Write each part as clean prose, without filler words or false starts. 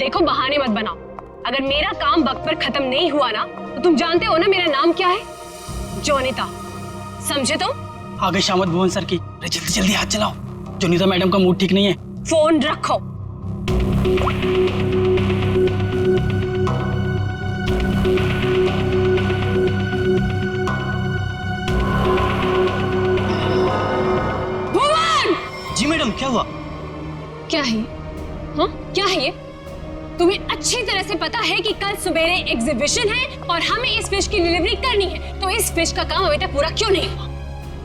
देखो बहाने मत बनाओ। अगर मेरा काम वक्त पर खत्म नहीं हुआ ना तो तुम जानते हो ना मेरा नाम क्या है? जोनिता, समझे तुम? आ गए शामत भुवन सर की। अरे जल्दी जल्दी हाथ चलाओ, जोनिता मैडम का मूड ठीक नहीं है। फोन रखो। भुवन! जी मैडम, क्या हुआ? क्या है? हाँ, क्या है ये? तुम्हें अच्छी तरह से पता है कि कल सवेरे एग्जीबिशन है और हमें इस फिश की डिलीवरी करनी है, तो इस फिश का काम अभी तक पूरा क्यों नहीं हुआ?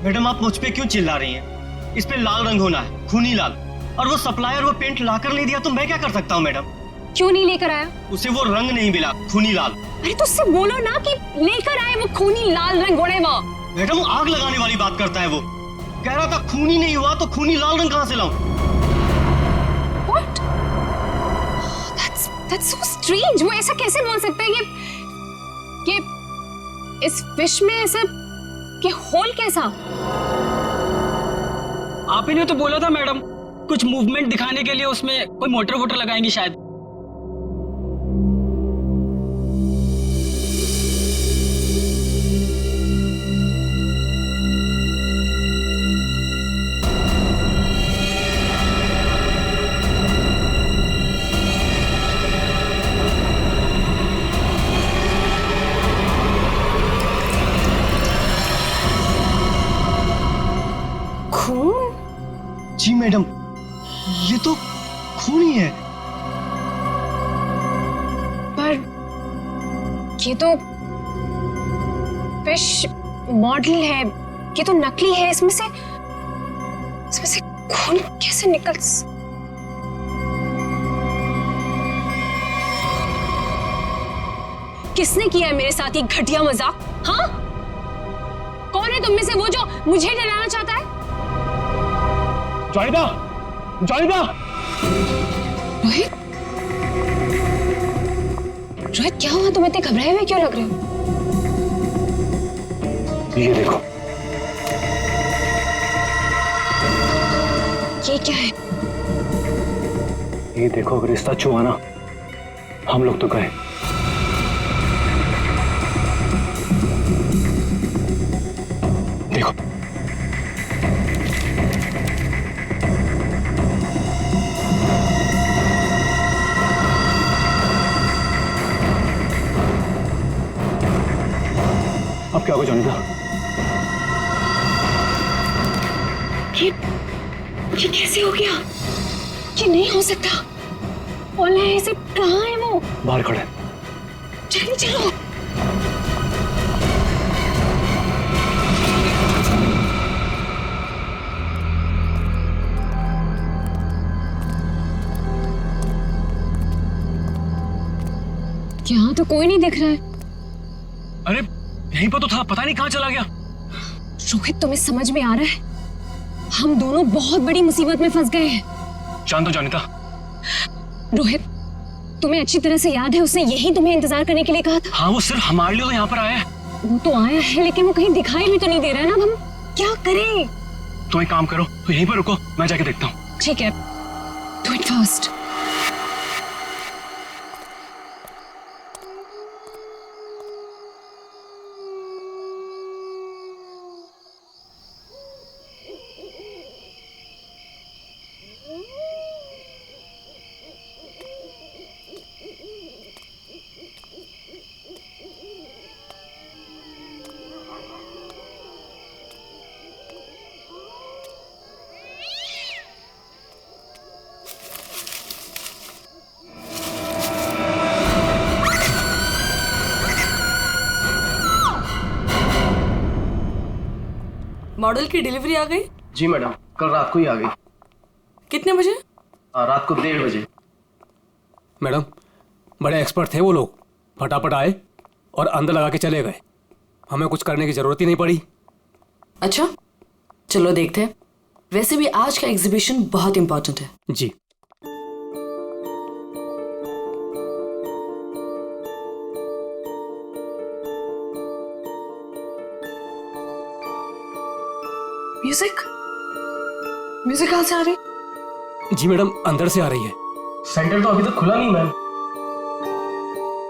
मैडम आप मुझ पे क्यों चिल्ला रही हैं? इस पे लाल रंग होना है, खूनी लाल। और वो सप्लायर वो पेंट लाकर नहीं दिया तो मैं क्या कर सकता हूँ मैडम? क्यों नहीं लेकर आया? उसे वो रंग नहीं मिला, खूनी लाल। अरे तो उससे बोलो ना कि लेकर आए वो खूनी लाल रंग। मैडम आग लगाने वाली बात करता है वो। कह रहा था खूनी नहीं हुआ तो खूनी लाल रंग कहाँ से लाऊं? What? That's so strange. वो ऐसा कैसे बोल सकता है कि इस फिश में ऐसा कि होल कैसा? आप ही ने तो बोला था मैडम, कुछ मूवमेंट दिखाने के लिए उसमें कोई मोटर वोटर लगाएंगी शायद। जी मैडम, ये तो खून ही है। पर ये तो फिश मॉडल है, ये तो नकली है। इसमें से खून कैसे निकल? किसने किया है मेरे साथ ये घटिया मजाक? हाँ, कौन है तुम में से वो जो मुझे डराना चाहता है? जोनिता, जोनिता! रोहित, रोहित क्या हुआ? तुम इतने घबराए हुए क्यों लग रहे हो? ये देखो। ये क्या है? ये देखो, अगर रिश्ता छुआ ना हम लोग तो गए। देखो अब क्या होगा जोनिता? ये कैसे हो गया? ये नहीं हो सकता। ऑनलाइन से कहाँ है वो? बाहर खड़े। जल्दी चलो। यहाँ तो कोई नहीं दिख रहा है। अरे यहीं पर तो था, पता नहीं कहाँ चला गया। रोहित, तुम्हें समझ में आ रहा है? हम दोनों बहुत बड़ी मुसीबत में फंस गए हैं। जान दो जोनिता। रोहित, तुम्हें अच्छी तरह से याद है उसने यही तुम्हें इंतजार करने के लिए कहा था? हाँ, वो सिर्फ हमारे लिए तो यहाँ पर आया है। वो तो आया है लेकिन वो कहीं दिखाई भी तो नहीं दे रहा है ना। अब हम क्या करें? तो एक काम करो, तो यहीं पर रुको, मैं जाके देखता हूँ। ठीक है, डू इट फास्ट। मॉडल की डिलीवरी आ गई? जी मैडम, कल रात को ही आ गई। कितने बजे? रात को 1:30 बजे। मैडम, बड़े एक्सपर्ट थे वो लोग, फटाफट आए और अंदर लगा के चले गए। हमें कुछ करने की जरूरत ही नहीं पड़ी। अच्छा, चलो देखते हैं। वैसे भी आज का एग्जीबिशन बहुत इंपॉर्टेंट है। जी। म्यूजिक म्यूजिक कहाँ से आ रही? जी मैडम, अंदर से आ रही है। सेंटर तो अभी तक खुला नहीं मैम।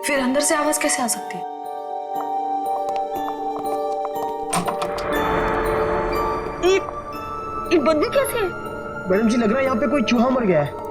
फिर अंदर से आवाज कैसे आ सकती है? ये बदबू कैसे है? मैडम जी, लग रहा है यहाँ पे कोई चूहा मर गया है।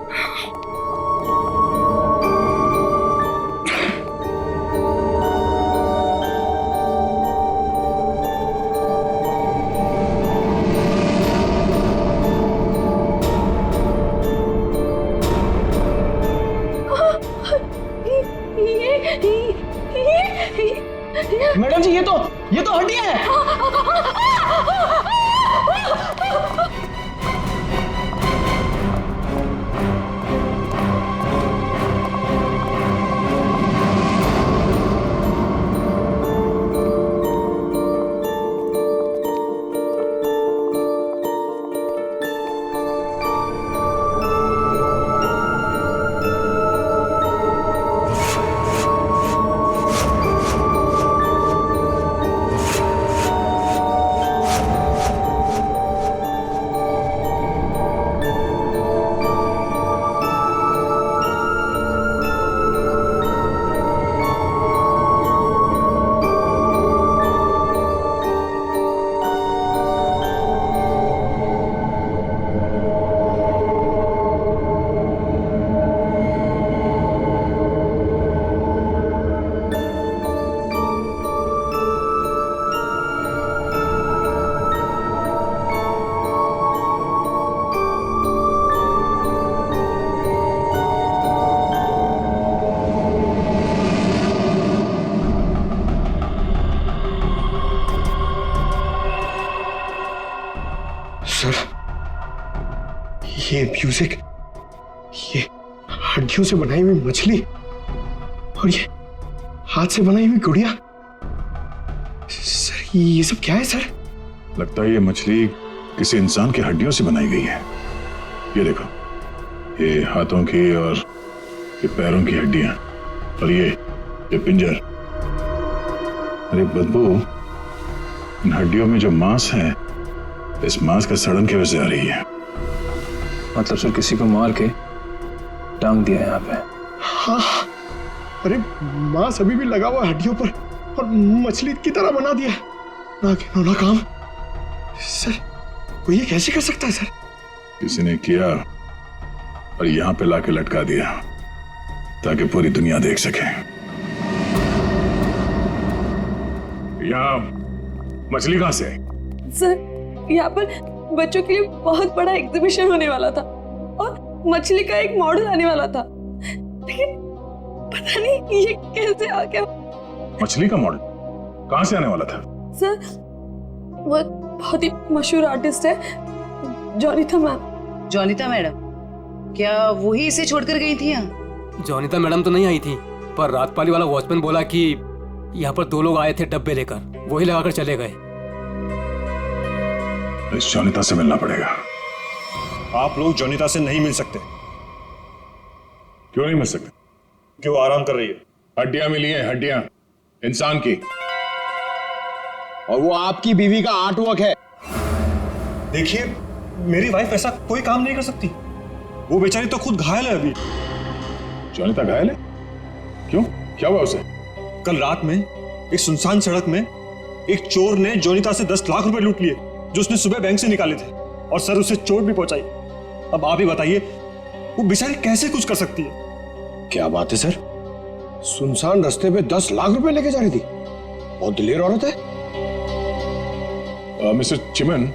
मैडम जी, ये तो हड्डियां हैं। ये म्यूजिक, ये हड्डियों से बनाई हुई मछली और ये हाथ से बनाई हुई गुड़िया। सर, ये सब क्या है सर? लगता है ये मछली किसी इंसान की हड्डियों से बनाई गई है। ये देखो, ये हाथों की और ये पैरों की हड्डियां और ये पिंजर। अरे बदबू, इन हड्डियों में जो मांस है, इस मांस का सड़न की वजह से आ रही है। मतलब सर किसी को मार के टांग दिया यहाँ पे। हाँ, अरे मांस अभी भी लगा हुआ हड्डियों पर और मछली की तरह बना दिया। ना घिनौना काम। सर, कोई ये कैसे कर सकता है सर? किसी ने किया और यहाँ पे लाके लटका दिया ताकि पूरी दुनिया देख सके। यहाँ मछली कहाँ से आई? सर, यहाँ पर बच्चों के लिए बहुत बड़ा एग्जीबिशन होने वाला था और मछली का एक मॉडल आने वाला था, लेकिन पता नहीं ये कैसे आ गया। मछली का मॉडल कहाँ से आने वाला था? सर, वो बहुत ही मशहूर आर्टिस्ट है, जॉनिता मैम। जॉनिता मैडम, क्या वही इसे छोड़कर गई थी यहाँ? जॉनिता मैडम तो नहीं आई थी, पर रात पाली वाला वॉचमैन बोला कि यहाँ पर 2 लोग आए थे डब्बे लेकर, वही लगाकर चले गए। इस जॉनिता से मिलना पड़ेगा। आप लोग जॉनिता से नहीं मिल सकते। क्यों नहीं मिल सकते? क्यों? आराम कर रही है। हड्डियां मिली हैं, हड्डियां इंसान की, और वो आपकी बीवी का आर्ट वर्क है। देखिए, मेरी वाइफ ऐसा कोई काम नहीं कर सकती। वो बेचारी तो खुद घायल है अभी। जॉनिता घायल है? क्यों, क्या हुआ उसे? कल रात में एक सुनसान सड़क में एक चोर ने जॉनिता से 10 लाख रुपए लूट लिए जो उसने सुबह बैंक से निकाले थे, और सर उसे चोट भी पहुंचाई। अब आप ही बताइए, वो बेचारी कैसे कुछ कर सकती है? क्या बात है सर, सुनसान रास्ते पे 10 लाख रुपए लेके जा रही थी। बहुत दिलेर औरत है। मिस्टर चिमन,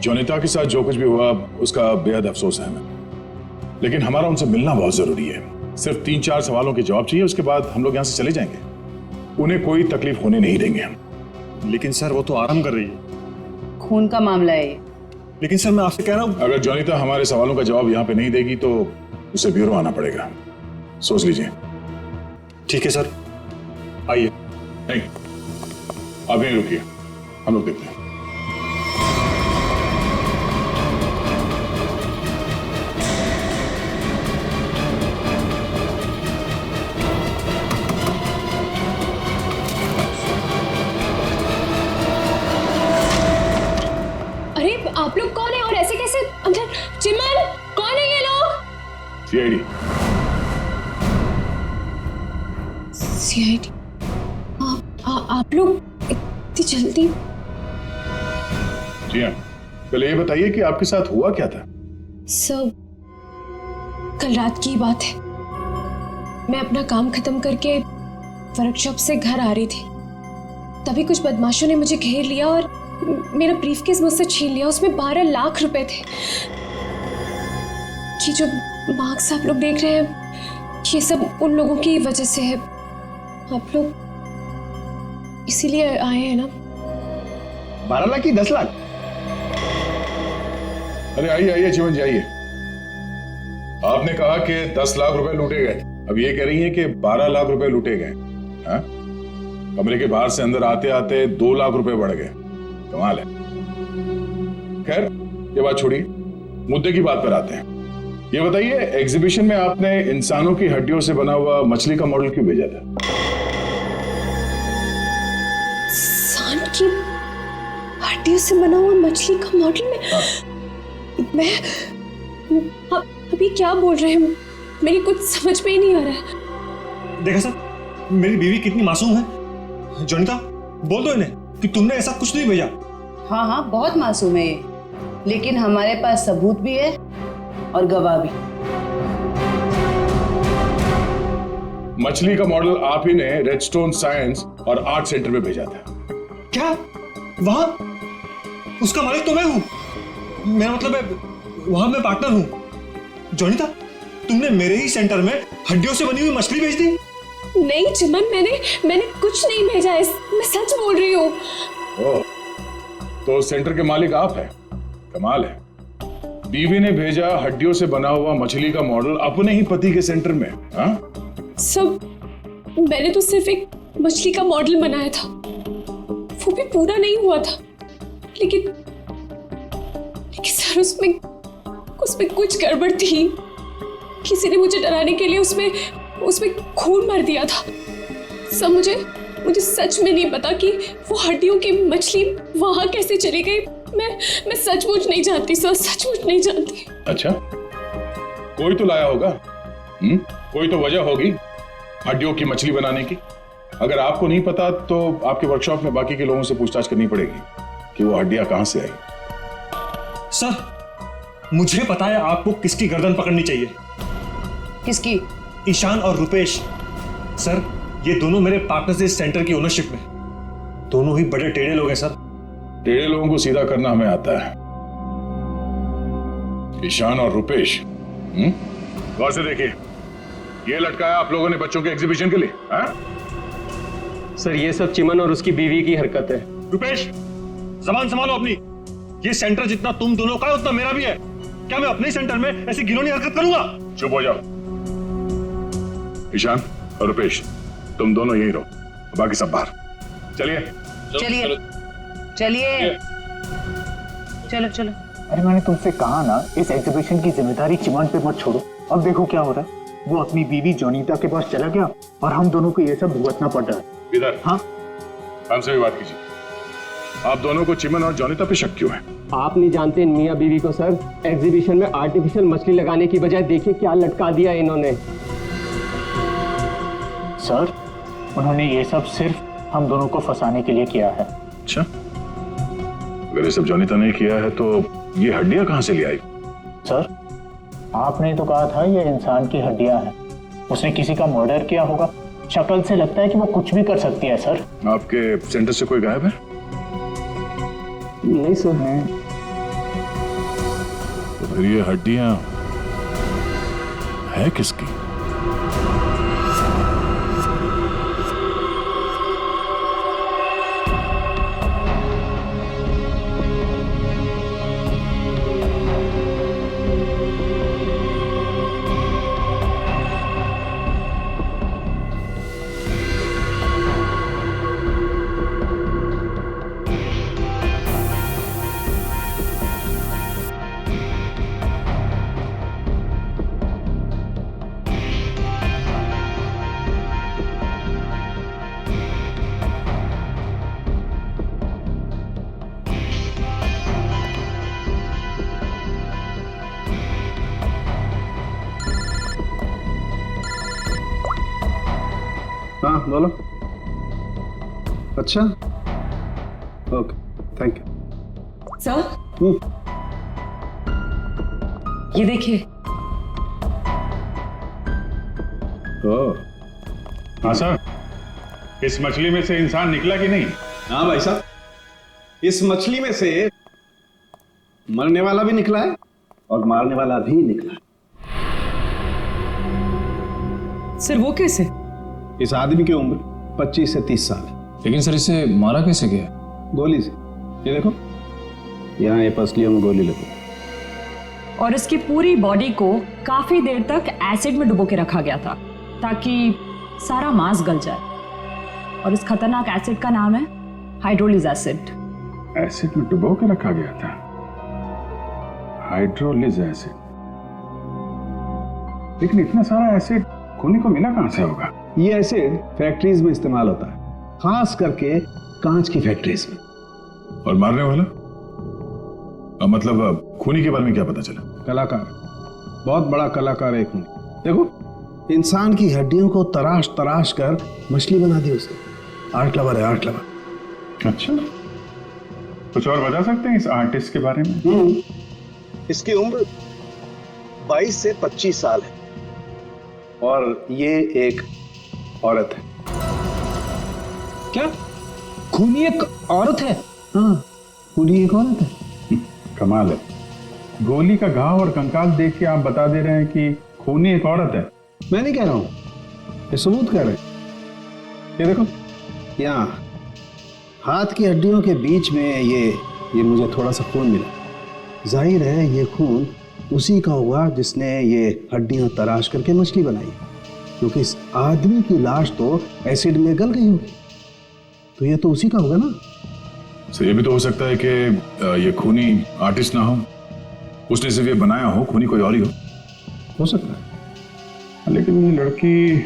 जॉनिता के साथ जो कुछ भी हुआ उसका बेहद अफसोस है हमें, लेकिन हमारा उनसे मिलना बहुत जरूरी है। सिर्फ 3-4 सवालों के जवाब चाहिए, उसके बाद हम लोग यहाँ से चले जाएंगे। उन्हें कोई तकलीफ होने नहीं देंगे हम। लेकिन सर, वो तो आराम कर रही है। खून का मामला है ये। लेकिन सर, मैं आपसे कह रहा हूँ, अगर जॉनिता हमारे सवालों का जवाब यहाँ पे नहीं देगी तो उसे ब्यूरो आना पड़ेगा। सोच लीजिए। ठीक है सर, आइए। नहीं, आप यहीं रुकिए, हम लोग देखते हैं। अरे आप लोग कौन है और ऐसे कैसे अंदर? चिमन, कौन है ये लोग? सीआईडी। सीआईडी, आप लोग इतनी जल्दी? जी हाँ, पहले ये बताइए कि आपके साथ हुआ क्या था? सब कल रात की बात है। मैं अपना काम खत्म करके वर्कशॉप से घर आ रही थी, तभी कुछ बदमाशों ने मुझे घेर लिया और मेरा ब्रीफकेस मुझसे छीन लिया। उसमें 12 लाख रुपए थे। ये जो मार्क्स आप लोग देख रहे हैं, ये सब उन लोगों की वजह से है। आप लोग इसीलिए आए हैं ना? 12 लाख की 10 लाख? अरे आइए आइए जीवन जी आइए। आपने कहा कि 10 लाख रुपए लूटे गए, अब ये कह रही हैं कि 12 लाख रुपए लूटे गए। हाँ? कमरे के बाहर से अंदर आते आते 2 लाख रुपए बढ़ गए। कमाल है। खैर ये बात छोड़िए, मुद्दे की बात पर आते हैं। ये बताइए, एग्जीबिशन में आपने इंसानों की हड्डियों से बना हुआ मछली का मॉडल क्यों भेजा था? इंसान की हड्डियों से बना हुआ मछली का मॉडल में? मैं अभी क्या बोल रहे हैं? मेरी कुछ समझ में ही नहीं आ रहा है। देखा सर, मेरी बीवी कितनी मासूम है। जोनिता, बोल दो इन्हें कि तुमने ऐसा कुछ नहीं भेजा। हाँ हाँ, बहुत मासूम है ये, लेकिन हमारे पास सबूत भी है और गवाह भी। मछली का मॉडल आप ही ने रेडस्टोन साइंस और आर्ट सेंटर में भेजा था। क्या? वहां उसका मालिक तो मैं हूं। मेरा मतलब है, वहां मैं पार्टनर हूं। जोनिता, तुमने मेरे ही सेंटर में हड्डियों से बनी हुई मछली भेज दी? नहीं चिमन, मैंने कुछ नहीं भेजा है, मैं सच बोल रही हूँ। ओह, तो सेंटर के मालिक आप हैं। कमाल है। बीवी ने भेजा हड्डियों से बना हुआ मछली का मॉडल अपने ही पति के सेंटर में। हाँ? सब मैंने तो सिर्फ एक मछली का मॉडल बनाया था, वो भी पूरा नहीं हुआ था। लेकिन सर, उसमें कुछ गड़बड़ थी। किसी ने मुझे डराने के लिए उसमें खून भर दिया था। सब मुझे सच में नहीं पता कि वो हड्डियों की मछली वहां कैसे चली गई। मैं सचमुच नहीं जानती सर, सचमुच नहीं जानती। अच्छा, कोई तो लाया होगा। कोई तो वजह होगी हड्डियों की मछली बनाने की। अगर आपको नहीं पता तो आपके वर्कशॉप में बाकी के लोगों से पूछताछ करनी पड़ेगी कि वो हड्डियां कहां से आई। सर, मुझे पता है आपको किसकी गर्दन पकड़नी चाहिए। किसकी? ईशान और रुपेश। सर, ये दोनों मेरे पार्टनर्स इस सेंटर की ओनरशिप में। दोनों ही बड़े टेढ़े लोग हैं सर। टेढ़े लोगों को सीधा करना हमें आता है। ईशान और रुपेश, गौर से देखिए, ये लटकाया आप लोगों ने बच्चों के एग्जीबिशन के लिए। हाँ? सर, ये सब चिमन और उसकी बीवी की हरकत है। रुपेश, जबान संभालो अपनी। ये सेंटर जितना तुम दोनों का है उतना मेरा भी है। क्या मैं अपने ही सेंटर में ऐसी घिनौनी हरकत करूंगा? चुप हो जाओ। ईशान और रुपेश, तुम दोनों यहीं रहो, बाकी सब बाहर। चलिए चलिए चलिए, चलो चलो। अरे मैंने तुमसे कहा ना, इस एग्जीबिशन की जिम्मेदारी चिमन पे मत छोड़ो। अब देखो क्या हो रहा है। वो अपनी बीवी जोनीता के पास चला गया और हम दोनों को ये सब भुगतना पड़ रहा है। इधर। हाँ, हमसे भी बात कीजिए। आप दोनों को चिमन और जोनीता पे शक क्यों है? आप नहीं जानते मियां बीवी को सर। एग्जीबिशन में आर्टिफिशियल मछली लगाने की बजाय देखिए क्या लटका दिया इन्होंने। सर, उन्होंने ये सब सिर्फ हम दोनों को फंसाने के लिए किया है। अच्छा, अगर ये सब जोनीता ने किया है तो ये हड्डियां कहां से ले आई? सर, आपने तो कहा था ये इंसान की हड्डियां हैं। उसने किसी का मर्डर किया होगा। शक्ल से लगता है कि वो कुछ भी कर सकती है। सर, आपके सेंटर से कोई गायब है? नहीं सर। तो फिर ये हड्डियां है किसकी? हाँ बोलो। अच्छा, ओके, थैंक यू। सर, ये देखिए। हाँ सर, इस मछली में से इंसान निकला कि नहीं? हाँ भाई साहब, इस मछली में से मरने वाला भी निकला है और मारने वाला भी निकला है। सर वो कैसे? इस आदमी की उम्र 25 से 30 साल है। लेकिन सर इसे मारा कैसे गया? गोली से। ये देखो, यहाँ ये पसलियों में गोली लगी। और इसकी पूरी बॉडी को काफी देर तक एसिड में डुबो के रखा गया था ताकि सारा मांस गल जाए। और इस खतरनाक एसिड का नाम है हाइड्रोलिज एसिड। एसिड में डुबो के रखा गया था? हाइड्रोलिज एसिड। लेकिन इतना सारा एसिड खूनी को मिला कहां से होगा? ये एसिड फैक्ट्रीज में इस्तेमाल होता है, खास करके कांच की फैक्ट्रीज में। और मारने वाला? मतलब खूनी के बारे में क्या पता चला? कलाकार, बहुत बड़ा कलाकार है खूनी। देखो, इंसान की हड्डियों को तराश तराश कर मछली बना दी उसने। आर्ट लवर है, आर्ट लवर। अच्छा, कुछ और बता सकते हैं इस आर्टिस्ट के बारे में? इसकी उम्र 22 से 25 साल है और ये एक औरत है। क्या खूनी एक औरत है? हाँ, खूनी एक औरत है। कमाल है, गोली का घाव और कंकाल देख के आप बता दे रहे हैं कि खूनी एक औरत है। मैं नहीं कह रहा हूं, ये सबूत कह रहे हैं। ये देखो, यहाँ हाथ की हड्डियों के बीच में ये मुझे थोड़ा सा खून मिला। जाहिर है ये खून उसी का होगा जिसने ये हड्डियां तराश करके मछली बनाई, क्योंकि इस आदमी की लाश तो एसिड में गल गई होगी, तो ये तो उसी का होगा ना। सर, ये भी तो हो सकता है कि ये खूनी आर्टिस्ट ना हो, उसने सिर्फ ये बनाया हो, खूनी कोई और ही हो सकता है। लेकिन ये लड़की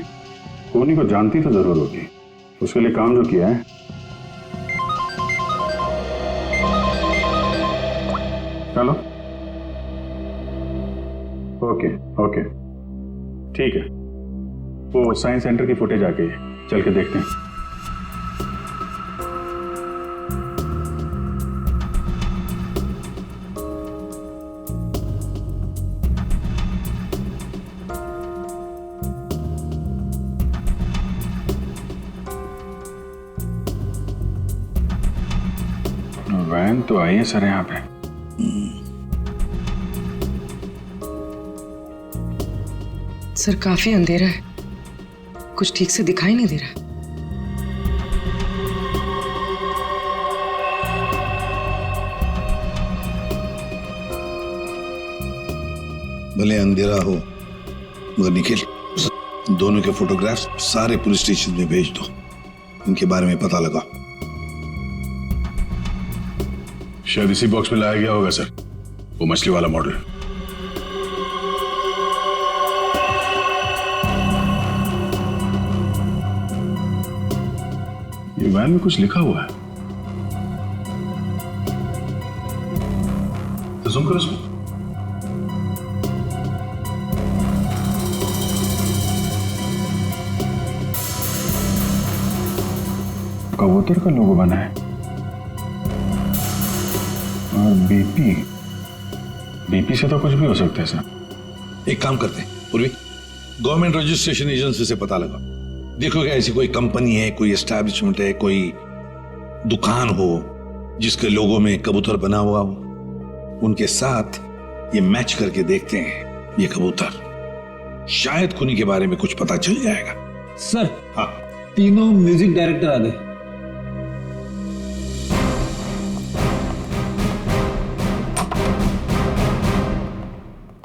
खूनी को जानती तो जरूर होगी, उसके लिए काम जो किया है। चलो, ओके ओके, ठीक है, वो साइंस सेंटर की फुटेज आ गई है, चल के देखते हैं। वैन तो आई है सर यहाँ पे। सर काफी अंधेरा है, कुछ ठीक से दिखाई नहीं दे रहा। भले अंधेरा हो मगर निखिल, दोनों के फोटोग्राफ्स सारे पुलिस स्टेशन में भेज दो, इनके बारे में पता लगा। शायद इसी बॉक्स में लाया गया होगा सर, वो मछली वाला मॉडल। ये वैन में कुछ लिखा हुआ है, तो जूम करो इसमें। कबूतर का लोगो बना है और बीपी से तो कुछ भी हो सकता है सर। एक काम करते हैं पूर्वी, गवर्नमेंट रजिस्ट्रेशन एजेंसी से पता लगा, देखो क्या ऐसी कोई कंपनी है, कोई एस्टैब्लिशमेंट है, कोई दुकान हो जिसके लोगो में कबूतर बना हुआ हो, उनके साथ ये मैच करके देखते हैं ये कबूतर, शायद खूनी के बारे में कुछ पता चल जाएगा। सर, हाँ, तीनों म्यूजिक डायरेक्टर आ गए।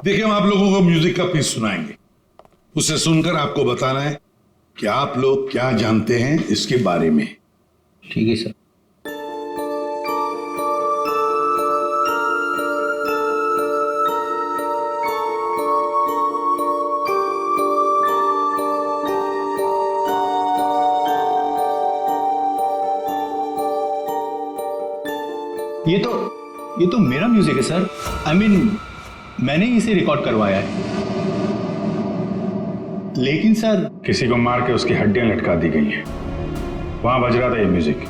देखिए, हम आप लोगों को म्यूजिक का पीस सुनाएंगे, उसे सुनकर आपको बताना है कि आप लोग क्या जानते हैं इसके बारे में। ठीक है सर। ये तो मेरा म्यूजिक है सर। I mean, मैंने इसे रिकॉर्ड करवाया है। लेकिन सर, किसी को मार के उसकी हड्डियां लटका दी गई हैं। वहां बज रहा था ये म्यूजिक।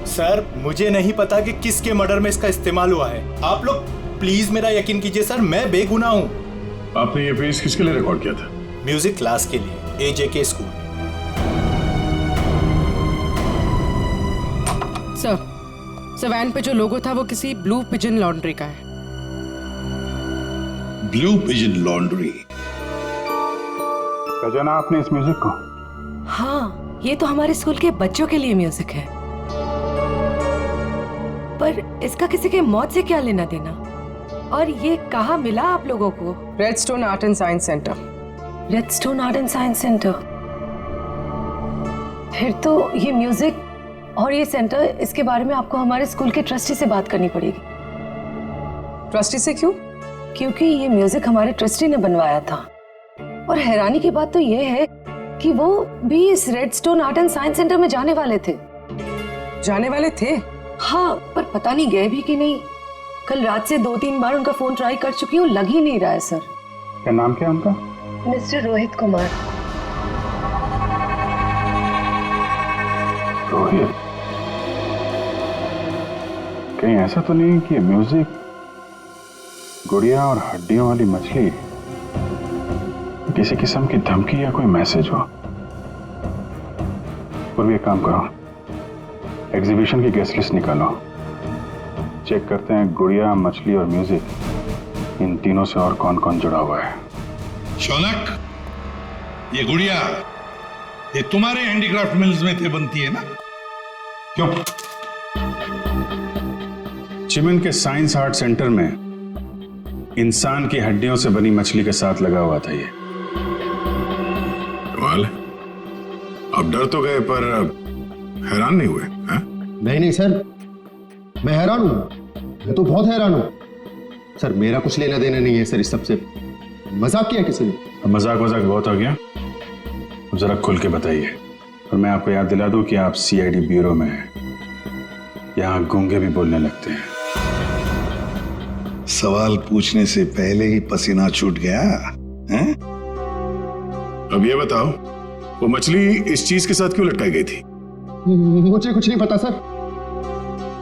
सर मुझे नहीं पता कि किसके मर्डर में इसका इस्तेमाल हुआ है। आप लोग प्लीज मेरा यकीन कीजिए सर, मैं बेगुनाह हूँ। आपने ये पीस किसके लिए रिकॉर्ड किया था? म्यूजिक क्लास के लिए, AJK स्कूल। सर वैन पे जो लोगो था वो किसी ब्लू पिजन लॉन्ड्री का है। Blue pigeon laundry? पहचाना आपने इस म्यूजिक को? हाँ, ये तो हमारे स्कूल के बच्चों के लिए म्यूजिक है। पर इसका किसी के मौत से क्या लेना देना? और ये कहाँ मिला आप लोगों को? Redstone art and science centre. Redstone art and science centre? फिर तो ये म्यूजिक और ये सेंटर, इसके बारे में आपको हमारे स्कूल के ट्रस्टी से बात करनी पड़ेगी। ट्रस्टी से क्यों? क्योंकि ये म्यूजिक हमारे ट्रस्टी ने बनवाया था। और हैरानी की बात तो ये है कि वो भी इस redstone art and science centre में जाने वाले थे। जाने वाले थे? हाँ, पर पता नहीं गए भी कि नहीं। कल रात से 2-3 बार उनका फोन ट्राई कर चुकी हूँ, लग ही नहीं रहा है सर। क्या नाम क्या उनका? मिस्टर रोहित कुमार। रोहित? कहीं ऐसा तो नहीं कि म्यूजिक गुड़िया और हड्डियों वाली मछली किसी किस्म की धमकी या कोई मैसेज हो? और भी एक काम करो, एग्जीबिशन की गेस्ट लिस्ट निकालो, चेक करते हैं गुड़िया, मछली और म्यूजिक, इन तीनों से और कौन कौन जुड़ा हुआ है। शौनक, ये गुड़िया ये तुम्हारे हैंडीक्राफ्ट मिल्स में थे बनती है ना? क्यों? चिमन के साइंस आर्ट सेंटर में इंसान की हड्डियों से बनी मछली के साथ लगा हुआ था ये। कमाल है। अब डर तो गए पर हैरान नहीं हुए? नहीं सर, मैं हैरान हूं। मैं तो बहुत हैरान हूं सर। मेरा कुछ लेना देना नहीं है सर इस सबसे। मजाक किया किसी ने? अब मजाक बहुत हो गया, अब जरा खुल के बताइए। और मैं आपको याद दिला दूं कि आप CID ब्यूरो में हैं। यहां गूंगे भी बोलने लगते हैं। सवाल पूछने से पहले ही पसीना छूट गया हैं? अब ये बताओ, वो मछली इस चीज के साथ क्यों लटकाई गई थी? मुझे कुछ नहीं पता सर।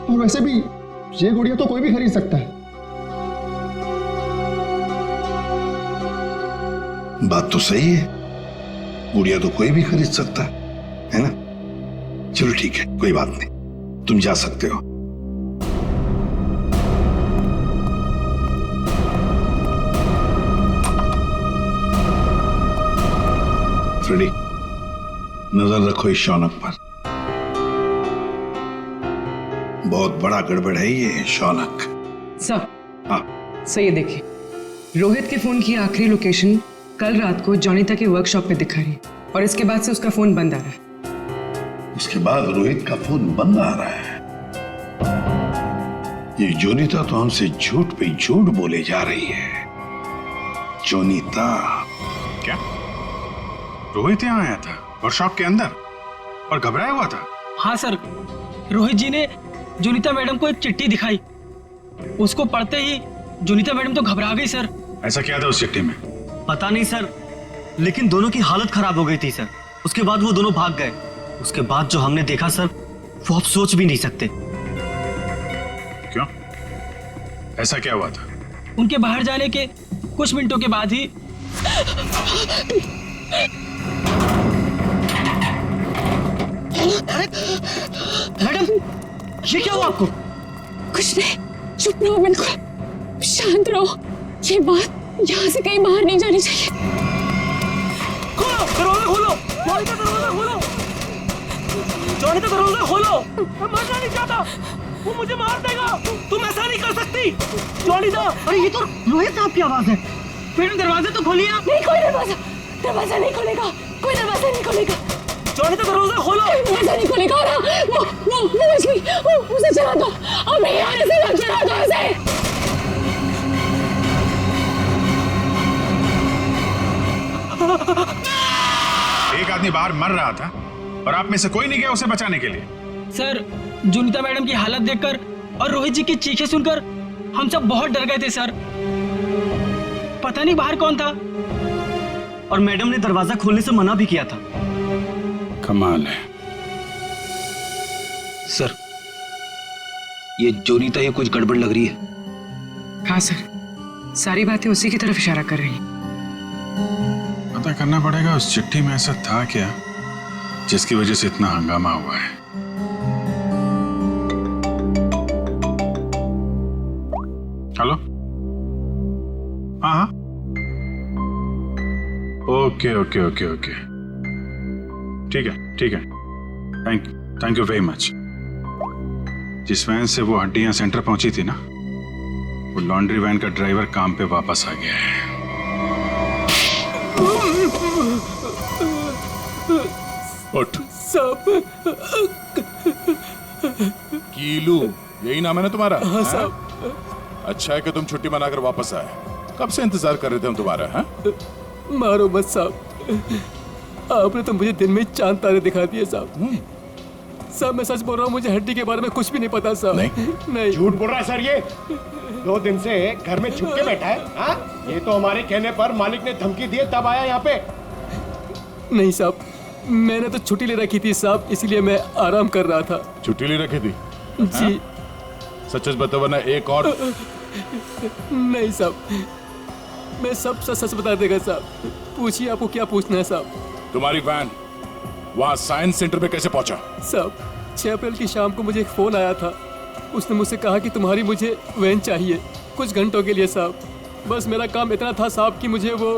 और वैसे भी ये गुड़िया तो कोई भी खरीद सकता है। बात तो सही है, गुड़िया तो कोई भी खरीद सकता है ना? चलो ठीक है, कोई बात नहीं, तुम जा सकते हो। फ्रेडी, नजर रखो इस शौनक पर। बहुत बड़ा गड़बड़ है ये शौनक। सर, हाँ सर ये देखिए, रोहित के फोन की आखिरी लोकेशन कल रात को जोनीता के वर्कशॉप पे दिखा रही है और इसके बाद से उसका फोन बंद आ रहा है। उसके बाद रोहित का फोन बंद आ रहा है। ये जोनीता तो हमसे झूठ पे झूठ बोले जा रही है। जोनीता? क्या रोहित यहाँ आया था वर्कशॉप के अंदर और घबराया हुआ था? हाँ सर, रोहित जी ने जोनीता मैडम को एक चिट्ठी दिखाई। उसको पढ़ते ही जोनीता मैडम तो घबरा गई सर। ऐसा क्या था उस चिट्ठी में? पता नहीं सर, लेकिन दोनों की हालत खराब हो गई थी सर। उसके बाद वो दोनों भाग गए। उसके बाद जो हमने देखा सर, वो आप सोच भी नहीं सकते। क्यों? ऐसा क्या हुआ था? उनके बाहर जाने के कुछ मिनटों के बाद ही मैडम, ये क्या हुआ आपको? कुछ नहीं, चुप रहो, बिल्कुल शांत रहो। ये बात यहाँ से कहीं बाहर नहीं जानी चाहिए। खोलो दरवाजा, खोलो जोनीता, दरवाजा खोलो जोनीता, दरवाजा खोलो। मैं मरना नहीं चाहता, वो मुझे मार देगा। तुम ऐसा नहीं कर सकती जोनीता। अरे ये तो रोहित साहब की आवाज है। मैडम दरवाजा तो खोलिए आप। नहीं, कोई दरवाजा नहीं खुलेगा, कोई दरवाजा नहीं खुलेगा। जोनीता दरवाजा खोलो। दरवाजा नहीं खुलेगा। और वो मछली, उसे चला दो, अब यहाँ से मत चला दो उसे। एक आदमी बाहर मर रहा था और आप में से कोई नहीं गया उसे बचाने के लिए? सर, जोनीता मैडम की हालत देखकर और रोहित जी की चीखें सुनकर हम सब बहुत डर गए थे सर। पता नहीं बाहर कौन था, और मैडम ने दरवाजा खोलने से मना भी किया था। कमाल है सर, ये जोनीता ये कुछ गड़बड़ लग रही है। हाँ सर, सारी बातें उसी की तरफ इशारा कर रही हैं। पता करना पड़ेगा उस चिट्ठी में ऐसा था क्या जिसकी वजह से इतना हंगामा हुआ है। हेलो, हाँ हाँ, ओके ओके ओके ओके, ठीक है ठीक है, थैंक यू वेरी मच। जिस वैन से वो हड्डियां सेंटर पहुंची थी ना, वो लॉन्ड्री वैन का ड्राइवर काम पे वापस आ गया है। उठ। साहब, कीलू यही नाम है ना तुम्हारा? हाँ साहब। अच्छा है कि तुम छुट्टी मनाकर वापस आए। कब से इंतजार कर रहे थे हम तुम्हारा। हाँ? मारो मत साहब, आपने तो मुझे दिन में चांद तारे दिखा दिए साहब। साहब मैं सच बोल रहा हूँ, मुझे हड्डी के बारे में कुछ भी नहीं पता साहब। नहीं झूठ बोल रहा है सर। ये 2 दिन से घर में छुप के बैठा है। हाँ? ये तो हमारे कहने पर मालिक ने धमकी दी तब आया यहाँ पे। नहीं साहब, मैंने तो छुट्टी ले रखी थी साहब, इसीलिए मैं आराम कर रहा था। छुट्टी ले रखी थी? जी। सच बता वरना एक और। नहीं साहब, मैं सब सच बता देगा साहब। पूछिए आपको क्या पूछना है साहब। तुम्हारी वैन वहाँ साइंस सेंटर पे कैसे पहुंचा? साहब 6 अप्रैल की शाम को मुझे एक फोन आया था। उसने मुझसे कहा कि तुम्हारी मुझे वैन चाहिए कुछ घंटों के लिए साहब। बस मेरा काम इतना था साहब कि मुझे वो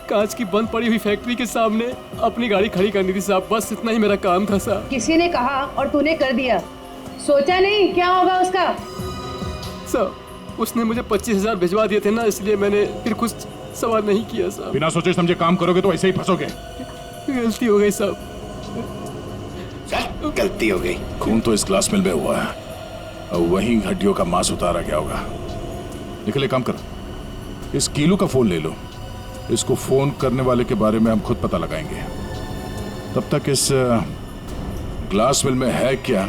कांच की बंद पड़ी हुई फैक्ट्री के सामने अपनी गाड़ी खड़ी करनी थी साहब। बस इतना ही मेरा काम था साहब। किसी ने कहा और तूने कर दिया, सोचा नहीं क्या होगा उसका। साहब उसने मुझे 25,000 भिजवा दिए थे ना, इसलिए मैंने फिर कुछ सवाल नहीं किया साहब। बिना सोचे समझे काम करोगे तो ऐसे ही फंसोगे। गलती हो गई साहब। गलती हो गई। खून तो इस ग्लास मिल में हुआ है और वहीं हड्डियों का मांस उतारा गया होगा। निकले, काम करो, इस कीलू का फोन ले लो। इसको फोन करने वाले के बारे में हम खुद पता लगाएंगे। तब तक इस ग्लास मिल में है क्या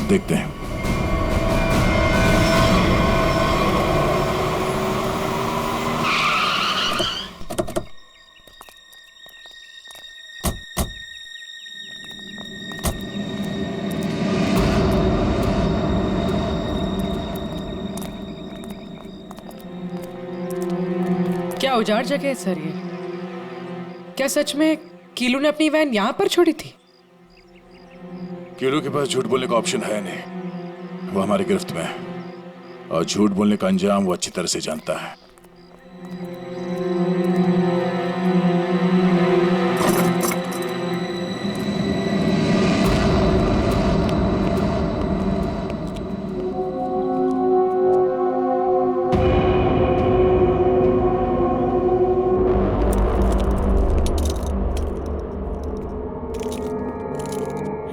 देखते हैं। क्या उजाड़ जगह है सर ये? क्या सच में कीलू ने अपनी वैन यहाँ पर छोड़ी थी? कीलू के पास झूठ बोलने का ऑप्शन है नहीं। वो हमारी गिरफ्त में है और झूठ बोलने का अंजाम वो अच्छी तरह से जानता है।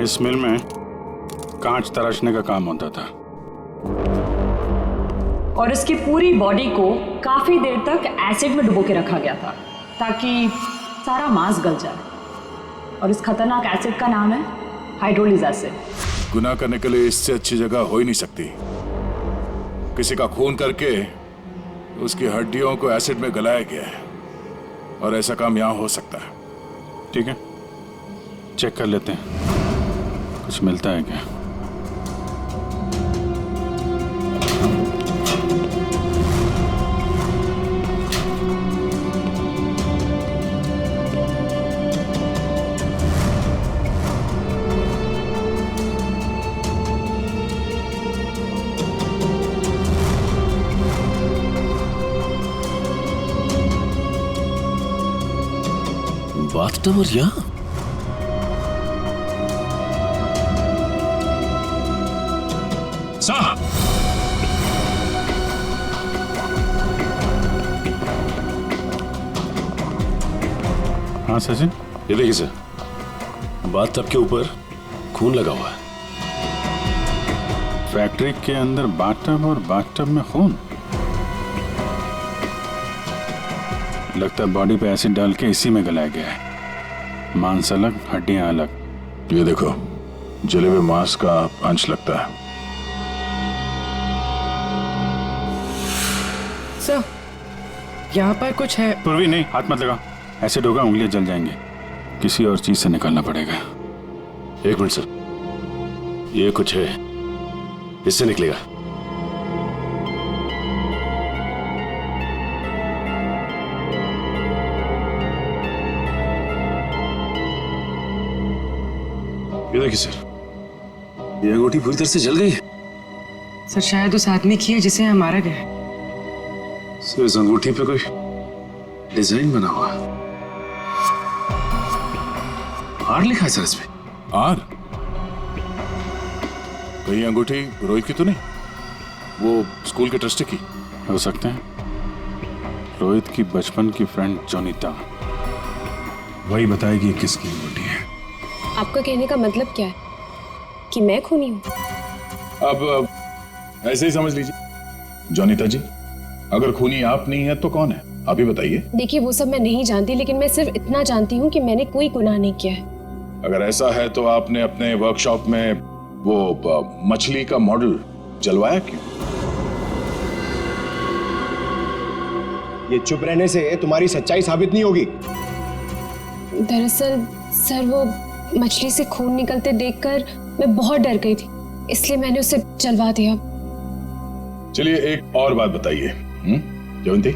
इस मिल में कांच तराशने का काम होता था और इसकी पूरी बॉडी को काफी देर तक एसिड में डुबो के रखा गया था ताकि सारा मांस गल जाए। और इस खतरनाक एसिड का नाम है हाइड्रोलिज एसिड। गुनाह करने के लिए इससे अच्छी जगह हो ही नहीं सकती। किसी का खून करके उसकी हड्डियों को एसिड में गलाया गया है और ऐसा काम यहां हो सकता है। ठीक है, चेक कर लेते हैं कुछ मिलता है क्या। बाथटब और यहाँ साहब, हाँ सचिन, ये देखिए सर, बाथटब के ऊपर खून लगा हुआ है। फैक्ट्री के अंदर बाथटब और बाथटब में खून। लगता है बॉडी पे एसिड डाल के इसी में गलाया गया है। मांस अलग, हड्डियां अलग। ये देखो, जले हुए मांस का अंश लगता है। सर यहाँ पर कुछ है। पूर्वी नहीं, हाथ मत लगा। एसिड होगा, उंगलियां जल जाएंगे। किसी और चीज से निकालना पड़ेगा। एक मिनट सर, ये कुछ है, इससे निकलेगा। ये देखिए सर, ये अंगूठी पूरी तरह से जल गई है। सर शायद उस आदमी की है जिसे यहाँ मारा गया है। सर इस अंगूठी पे कोई डिजाइन बना हुआ है। आर लिखा है सर इस पे। आर? कहीं अंगूठी रोहित की तो नहीं? वो स्कूल के ट्रस्टी की हो सकते हैं। रोहित की बचपन की फ्रेंड जोनीता, वही बताएगी किसकी अंगूठी है। आपका कहने का मतलब क्या है कि मैं खूनी हूँ? अब ऐसे ही समझ लीजिए। जोनीता जी, अगर खूनी आप नहीं है तो कौन है, आप ही बताइए। देखिए वो सब मैं नहीं जानती, लेकिन मैं सिर्फ इतना जानती हूँ कि मैंने कोई गुनाह नहीं किया है। अगर ऐसा है तो आपने अपने वर्कशॉप में वो मछली का मॉडल जलवाया क्यों? ये चुप रहने से तुम्हारी सच्चाई साबित नहीं होगी। दरअसल सर वो मछली से खून निकलते देखकर मैं बहुत डर गई थी, इसलिए मैंने उसे जलवा दिया। चलिए एक और बात बताइए जयंती,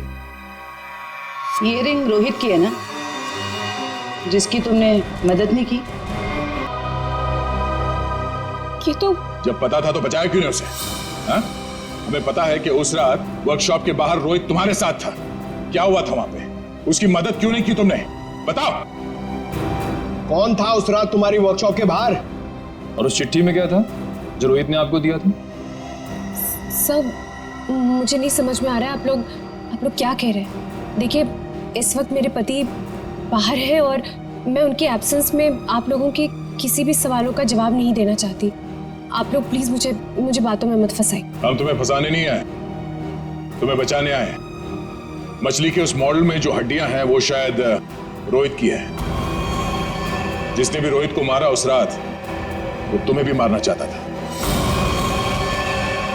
ये रिंग रोहित की है ना, जिसकी तुमने मदद नहीं की? ये तो जब पता था तो बचाया क्यों नहीं उसे? हाँ? हमें पता है कि उस रात वर्कशॉप के बाहर रोहित तुम्हारे साथ था। क्या हुआ था वहां पे? उसकी मदद क्यों नहीं की तुमने? बताओ। कौन था उस रात तुम्हारी वर्कशॉप के बाहर? और उस चिट्ठी में क्या था जो रोहित ने आपको दिया था? सब मुझे नहीं समझ में आ रहा है। आप लोग क्या कह रहे हैं? देखिए इस वक्त मेरे पति बाहर है और मैं उनके एब्सेंस में आप लोगों के किसी भी सवालों का जवाब नहीं देना चाहती। आप लोग प्लीज मुझे बातों में मत फंसाइए। हम तुम्हें फंसाने नहीं आए, तुम्हें बचाने आए। मछली के उस मॉडल में जो हड्डियां हैं वो शायद रोहित की है। जिसने भी रोहित को मारा उस रात वो तुम्हें भी मारना चाहता था।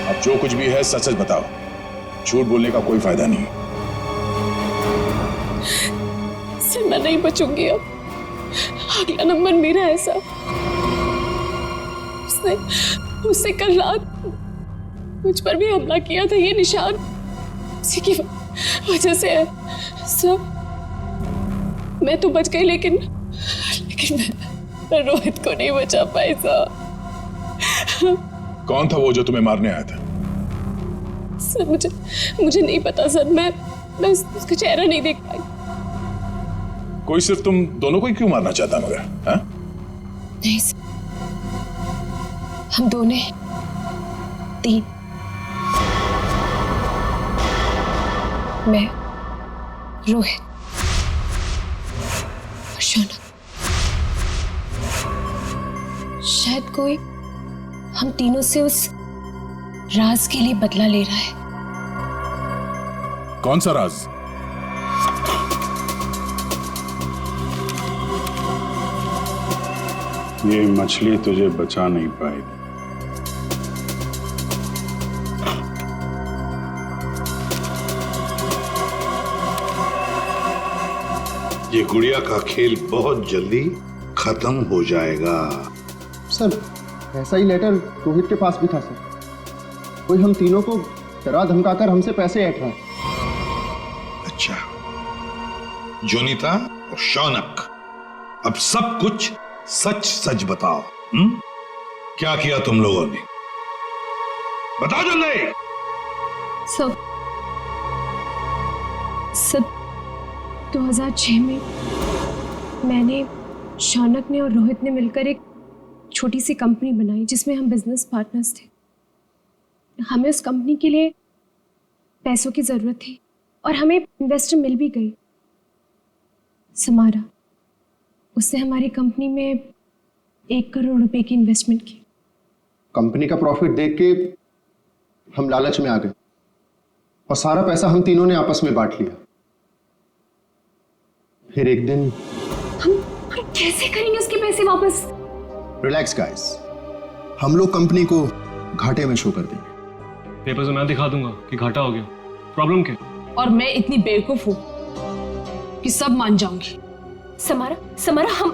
अब जो कुछ भी है सच सच बताओ, झूठ बोलने का कोई फायदा नहीं। सर मैं नहीं बचूंगी अब, अगला नंबर मेरा है सर। उसने कल रात मुझ पर भी हमला किया था, ये निशान उसी की वजह से है सर। मैं तो बच गई लेकिन मैं रोहित को नहीं बचा पाई सर। कौन था वो जो तुम्हें मारने आया था? सर मुझे नहीं पता सर। मैं उसका चेहरा नहीं देख पाई। कोई सिर्फ तुम दोनों को ही क्यों मारना चाहता मगर? हाँ? नहीं सर, हम दोनों 3, मैं, रोहित और शौनक। शायद कोई हम तीनों से उस राज के लिए बदला ले रहा है। कौन सा राज? ये मछली तुझे बचा नहीं पाएगी। ये गुड़िया का खेल बहुत जल्दी खत्म हो जाएगा। सर ऐसा ही लेटर रोहित के पास भी था सर। कोई हम तीनों को डरा धमकाकर हमसे पैसे ऐंठ रहा है। अच्छा, जोनीता और शौनक, अब सब कुछ सच सच बताओ। क्या किया तुम लोगों ने? बताओ जल्दी। सब 2006 में मैंने, शौनक ने और रोहित ने मिलकर एक छोटी सी कंपनी बनाई जिसमें हम बिजनेस पार्टनर्स थे। हमें उस कंपनी के लिए पैसों की जरूरत थी और हमें इन्वेस्टर मिल भी गई, समारा। उसने हमारी कंपनी में 1 करोड़ रुपए की इन्वेस्टमेंट की। कंपनी का प्रॉफिट देख के हम लालच में आ गए और सारा पैसा हम तीनों ने आपस में बांट लिया। फिर एक दिन हम कैसे करेंगे उसके पैसे वापस? रिलैक्स गाइस, हम लोग कंपनी को घाटे में शो कर देंगे। पेपर से मैं दिखा दूंगा कि घाटा हो गया। प्रॉब्लम क्या? और मैं इतनी बेवकूफ हूं कि सब मान जाऊंगी। समारा, समारा, हम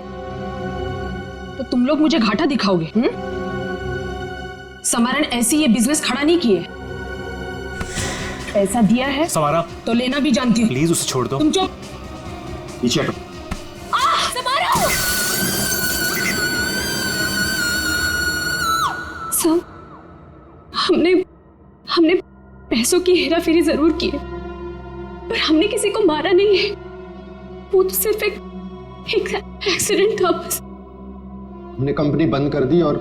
तो तुम लोग मुझे घाटा दिखाओगे? समारा ने ऐसे ये बिजनेस खड़ा नहीं किए। पैसा दिया है समारा, तो लेना भी जानती हूँ। प्लीज उसे छोड़ दो। तुम चुप। पीछे हटो। समारा! सर, हमने पैसों की हेराफेरी जरूर की है, पर हमने किसी को मारा नहीं है। वो तो सिर्फ एक एक्सीडेंट था बस। हमने कंपनी बंद कर दी और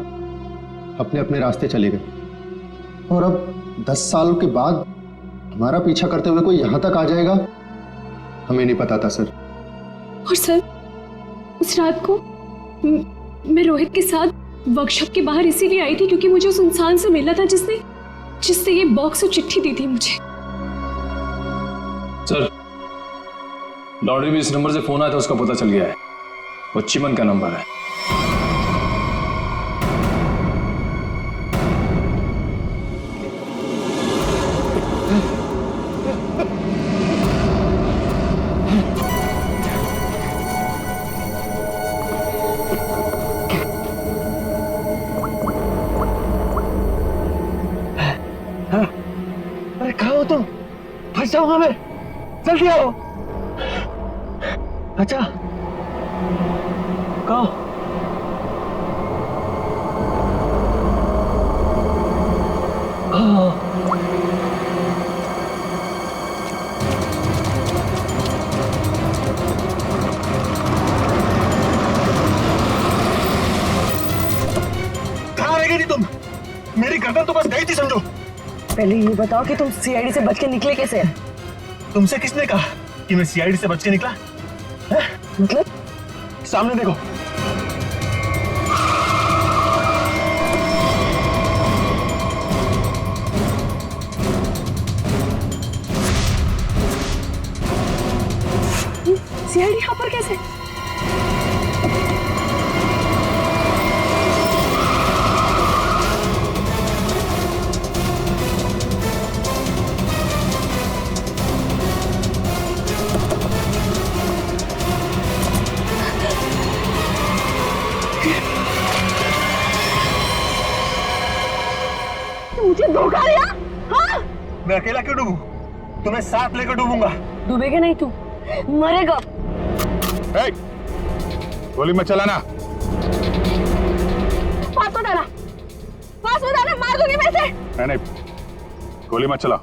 अपने अपने रास्ते चले गए, और अब 10 साल के बाद हमारा पीछा करते हुए कोई यहां तक आ जाएगा, हमें नहीं पता था सर। और सर, उस रात को मैं रोहित के साथ वर्कशॉप के बाहर इसीलिए आई थी क्योंकि मुझे उस इंसान से मिला था जिसने ये बॉक्स और चिट्ठी दी थी मुझे। सर, लॉन्ड्री में इस नंबर से फोन आया था, उसका पता चल गया है। वो चिमन का नंबर है। अरे कहाँ हो तुम? फंस जाऊंगा मैं, जल्दी आओ। अच्छा, कहाँ हो? कहाँ रह गई थी तुम? मेरी गर्दन तो बस गई थी समझो। पहले ये बताओ कि तुम सीआईडी से बच के निकले कैसे? तुमसे किसने कहा कि मैं सीआईडी से बच के निकला? मतलब? सामने देखो। सीआईडी यहाँ पर कैसे? मुझे धोखा दिया? हाँ? मैं अकेला क्यों डूबूं? तुम्हें साथ लेकर डूबूंगा। डूबेगा नहीं तू, मरेगा। गोली मत चलाना। पास मत आना, मार दूंगी मैं इसे। नहीं, गोली मत चला।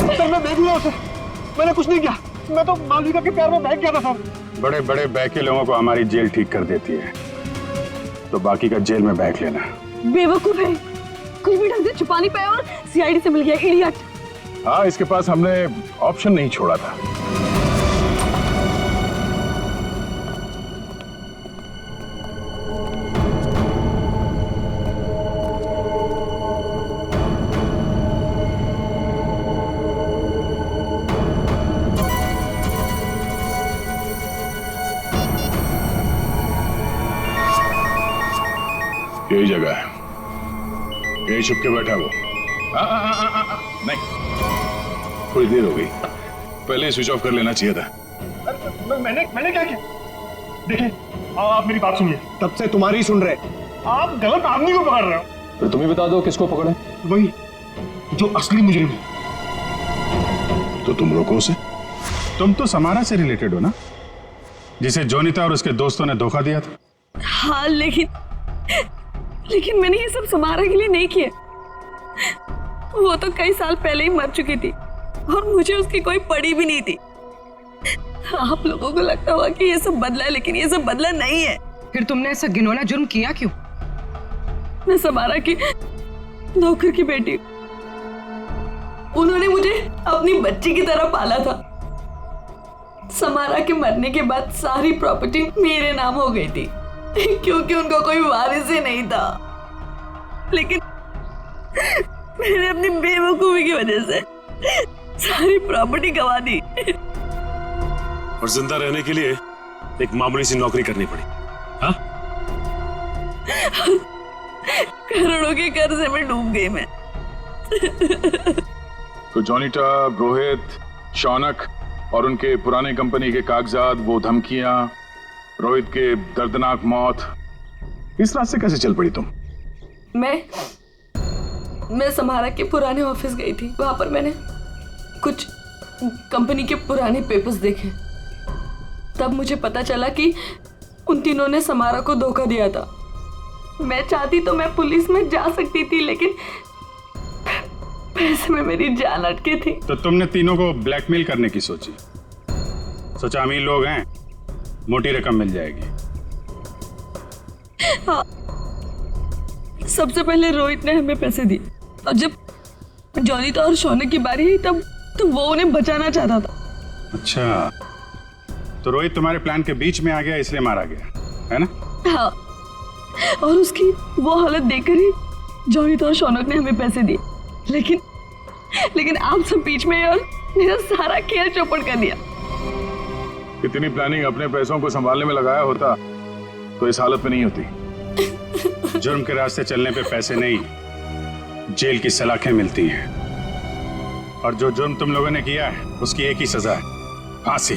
सर मैं देख लिया उसे, मैंने कुछ नहीं किया। मैं तो मालविका के प्यार में बह गया था सर। बड़े बड़े बहके लोगों को हमारी जेल ठीक कर देती है, तो बाकी का जेल में बैठ लेना। बेवकूफ है, कुछ भी ढंग से छुपा नहीं पाया और सीआईडी से मिल गया, इडियट। हाँ, इसके पास हमने ऑप्शन नहीं छोड़ा था। यही जगह है, यही छुप के बैठा वो। नहीं, थोड़ी देर हो गई, पहले स्विच ऑफ कर लेना चाहिए था। मैंने क्या किया? देखिए, आप मेरी बात सुनिए, तब से तुम्हारी सुन रहे, आप गलत आदमी को पकड़ रहे हो। फिर तुम ही बता दो किसको पकड़े? वही जो असली मुजरिम है। तो तुम रोको उसे। तुम तो समारा से रिलेटेड हो ना, जिसे जोनीता और उसके दोस्तों ने धोखा दिया था। हाँ, लेकिन मैंने ये सब समारा के लिए नहीं किया। वो तो कई साल पहले ही मर चुकी थी और मुझे उसकी कोई पड़ी भी नहीं थी। आप लोगों को लगता होगा कि ये सब बदला है, लेकिन ये सब बदला नहीं है। फिर तुमने ऐसा घिनौना जुर्म किया क्यों? मैं समारा की नौकर की बेटी, उन्होंने मुझे अपनी बच्ची की तरह पाला था। समारा के मरने के बाद सारी प्रॉपर्टी मेरे नाम हो गई थी क्योंकि उनका कोई वारिस ही नहीं था। लेकिन मैंने अपनी बेवकूफी की वजह से सारी प्रॉपर्टी गंवा दी और जिंदा रहने के लिए एक मामूली सी नौकरी करनी पड़ी। हाँ? करोड़ों के कर्जे में डूब गई मैं। तो जॉनिटा, रोहित, शौनक और उनके पुराने कंपनी के कागजात, वो धमकियां, रोहित के दर्दनाक मौत, इस रास्ते कैसे चल पड़ी तुम? मैं समारा के पुराने ऑफिस गई थी। वहां पर मैंने कुछ कंपनी के पुराने पेपर्स देखे। तब मुझे पता चला कि उन तीनों ने समारा को धोखा दिया था। मैं चाहती तो मैं पुलिस में जा सकती थी, लेकिन पैसे में मेरी जान अटकी थी। तो तुमने तीनों को ब्लैकमेल करने की सोची? सोचा अमीर लोग हैं, मोटी रकम मिल जाएगी। हाँ, सबसे पहले रोहित ने हमें पैसे दिए और जब जॉनिता और शौनक की बारी आई तब वो उन्हें बचाना चाहता था। अच्छा, तो रोहित तुम्हारे प्लान के बीच में आ गया, इसलिए मारा गया, है ना? हाँ, और उसकी वो हालत देखकर ही जॉनिता और शौनक ने हमें पैसे दिए। लेकिन आप सब बीच में और मेरा सारा खेल चौपट कर दिया। इतनी प्लानिंग अपने पैसों को संभालने में लगाया होता तो इस हालत में नहीं होती। जुर्म के रास्ते चलने पे पैसे नहीं, जेल की सलाखें मिलती हैं। और जो जुर्म तुम लोगों ने किया है उसकी एक ही सजा है, फांसी।